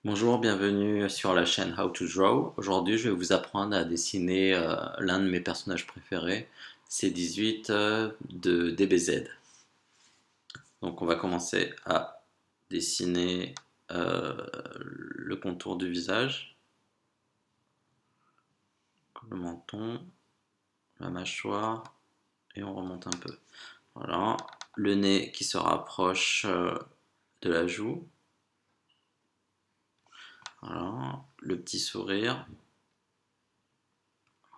Bonjour, bienvenue sur la chaîne How to Draw. Aujourd'hui, je vais vous apprendre à dessiner l'un de mes personnages préférés, C18 de DBZ. Donc, on va commencer à dessiner euh, le contour du visage, le menton, la mâchoire, et on remonte un peu. Voilà, le nez qui se rapproche de la joue. Voilà, le petit sourire.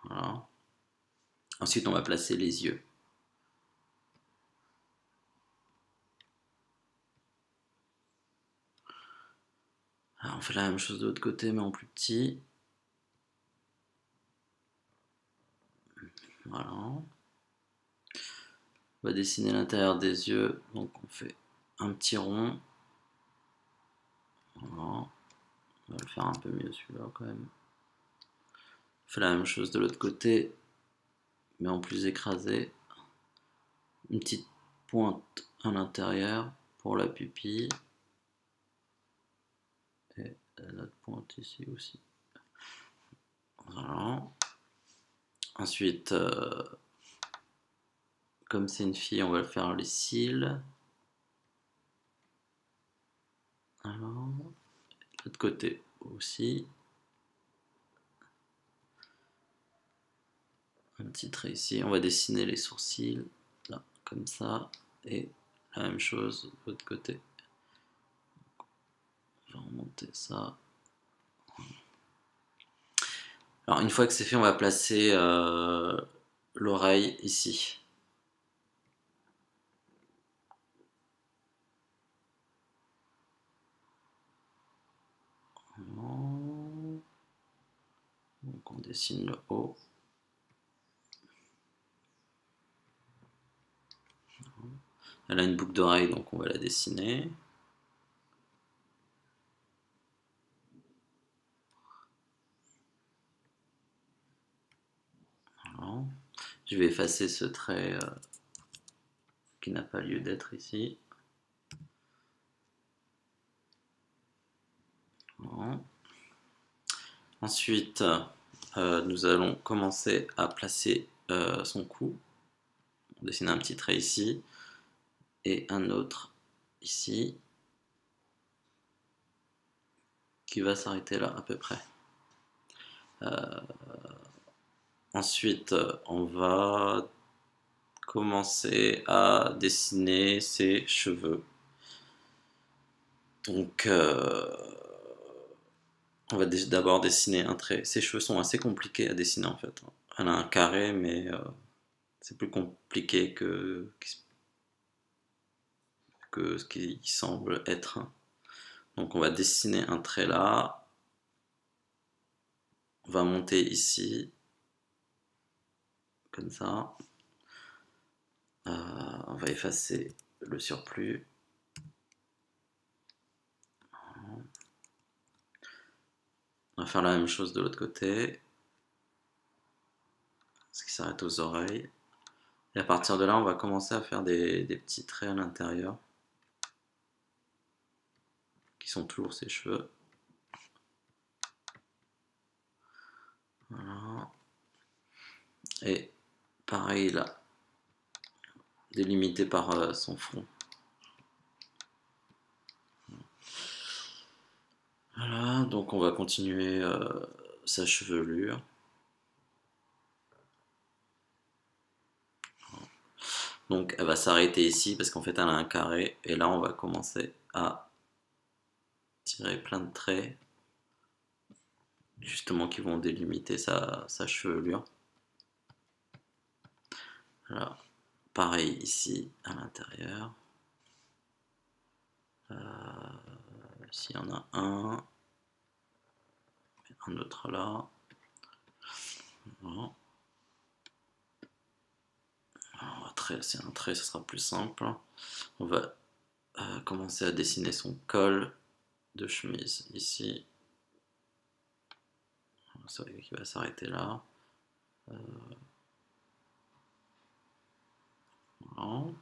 Voilà. Ensuite, on va placer les yeux. Alors, on fait la même chose de l'autre côté, mais en plus petit. Voilà. On va dessiner l'intérieur des yeux. Donc, on fait un petit rond. Voilà. On va le faire un peu mieux celui-là quand même. On fait la même chose de l'autre côté, mais en plus écrasé. Une petite pointe à l'intérieur pour la pupille. Et notre pointe ici aussi. Voilà. Ensuite, comme c'est une fille, on va faire les cils. Alors, de l'autre côté aussi. Un petit trait ici. On va dessiner les sourcils, là, comme ça. Et la même chose de l'autre côté. Je vais remonter ça. Alors, une fois que c'est fait, on va placer l'oreille ici. Donc, on dessine le haut. Elle a une boucle d'oreille, donc on va la dessiner. Voilà. Je vais effacer ce trait qui n'a pas lieu d'être ici. Voilà. Ensuite, nous allons commencer à placer son cou. On dessine un petit trait ici et un autre ici qui va s'arrêter là à peu près. Ensuite, on va commencer à dessiner ses cheveux. Donc, on va d'abord dessiner un trait. Ses cheveux sont assez compliqués à dessiner en fait. Elle a un carré, mais c'est plus compliqué que ce qui semble être. Donc, on va dessiner un trait là. On va monter ici, comme ça. On va effacer le surplus. On va faire la même chose de l'autre côté. Ce qui s'arrête aux oreilles. Et à partir de là, on va commencer à faire des petits traits à l'intérieur. Qui sont toujours ses cheveux. Voilà. Et pareil là. Délimité par son front. Voilà, donc on va continuer sa chevelure. Donc elle va s'arrêter ici parce qu'en fait elle a un carré. Et là on va commencer à tirer plein de traits justement qui vont délimiter sa chevelure. Voilà. Pareil ici à l'intérieur. S'il y en a un autre là. Voilà. C'est un trait, ce sera plus simple. On va commencer à dessiner son col de chemise ici. C'est vrai qu'il va s'arrêter là. Voilà.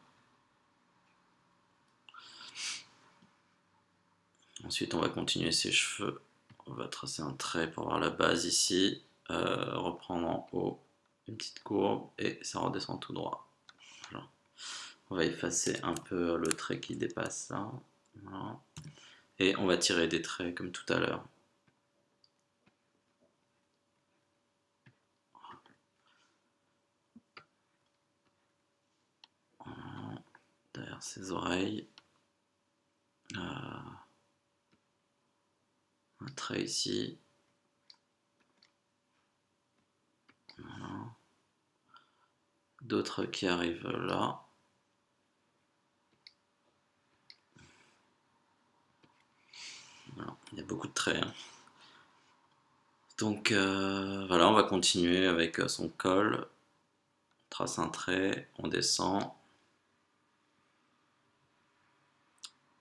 Ensuite, on va continuer ses cheveux. On va tracer un trait pour voir la base ici. Reprendre en haut une petite courbe et ça redescend tout droit. Voilà. On va effacer un peu le trait qui dépasse là. Voilà. Et on va tirer des traits comme tout à l'heure. Derrière ses oreilles. Un trait ici. Voilà. D'autres qui arrivent là. Voilà. Il y a beaucoup de traits. Hein. Donc voilà, on va continuer avec son col. On trace un trait, on descend.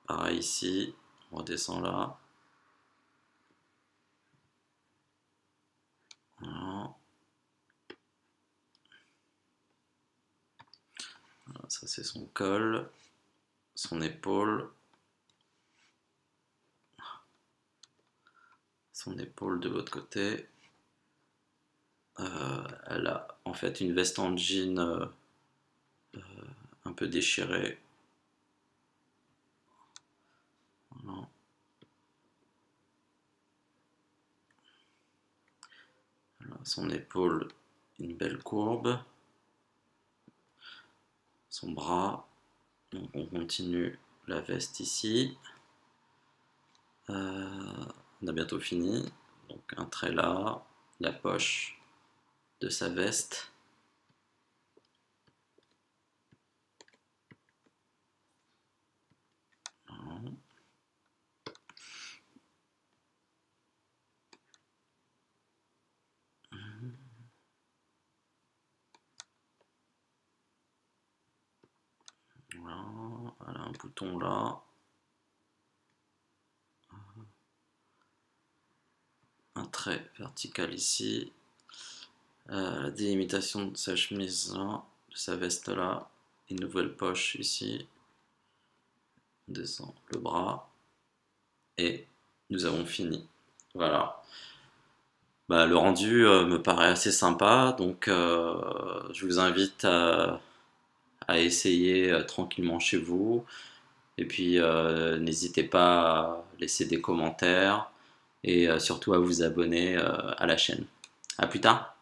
Pareil ici, on redescend là. Voilà. Voilà, ça c'est son col, son épaule. Son épaule de l'autre côté. Elle a en fait une veste en jean un peu déchirée. Voilà. Voilà, son épaule, une belle courbe. Son bras. Donc on continue la veste ici. On a bientôt fini. Donc un trait là, la poche de sa veste. Voilà, un bouton là. Un trait vertical ici. La délimitation de sa chemise là, de sa veste là. Une nouvelle poche ici. On descend le bras. Et nous avons fini. Voilà. Bah, le rendu me paraît assez sympa, donc je vous invite à essayer tranquillement chez vous. Et puis n'hésitez pas à laisser des commentaires et surtout à vous abonner à la chaîne. À plus tard!